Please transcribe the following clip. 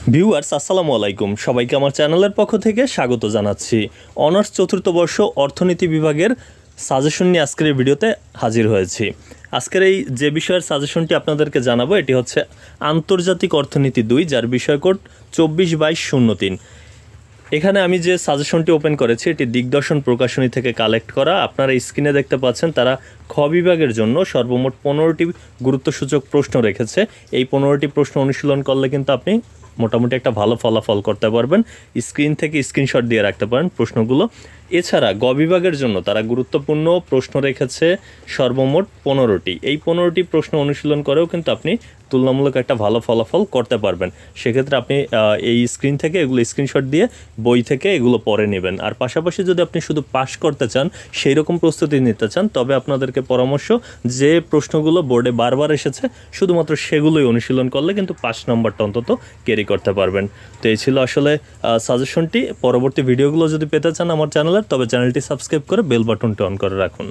Viewers আসসালামু আলাইকুম, সবাইকে আমার চ্যানেলের পক্ষ থেকে স্বাগত জানাচ্ছি। অনার্স চতুর্থ বর্ষ অর্থনীতি বিভাগের সাজেশন নিয়ে আজকের এই ভিডিওতে হাজির হয়েছি। আজকের এই যে বিষয়ের সাজেশনটি আপনাদেরকে জানাবো এটি হচ্ছে আন্তর্জাতিক অর্থনীতি 2, যার বিষয় কোড 24/22/03। এখানে আমি যে সাজেশনটি ওপেন করেছি এটি দিগদর্শন প্রকাশনী থেকে কালেক্ট করা। আপনারা স্ক্রিনে দেখতে পাচ্ছেন তারা খ বিভাগের জন্য সর্বমোট 15টি গুরুত্বসূচক প্রশ্ন রেখেছে। এই 15টি প্রশ্ন অনুশীলন করলে কিন্তু আপনি মোটামুটি একটা ভালো ফলাফল করতে পারবেন। স্ক্রিন থেকে স্ক্রিনশট দিয়ে রাখতে পারেন প্রশ্নগুলো। এছাড়া গ বিভাগের জন্য তারা গুরুত্বপূর্ণ প্রশ্ন রেখেছে সর্বমোট 15টি। এই 15টি প্রশ্ন অনুশীলন করেও কিন্তু আপনি তুলনামূলক একটা ভালো ফলাফল করতে পারবেন। সেক্ষেত্রে আপনি এই স্ক্রিন থেকে এগুলো স্ক্রিনশট দিয়ে বই থেকে এগুলো পড়ে নেবেন। আর পাশাপাশি যদি আপনি শুধু পাস করতে চান, সেই রকম প্রস্তুতি নিতে চান, তবে আপনাদেরকে পরামর্শ যে প্রশ্নগুলো বোর্ডে বারবার এসেছে শুধুমাত্র সেগুলোই অনুশীলন করলে কিন্তু 5 নম্বরটা অন্তত ক্যারি করতে পারবেন। তো এই ছিল আসলে সাজেশনটি। পরবর্তী ভিডিওগুলো যদি পেতে চান আমার চ্যানেলের, তবে চ্যানেলটি সাবস্ক্রাইব করে বেল বাটনটি অন করে রাখুন।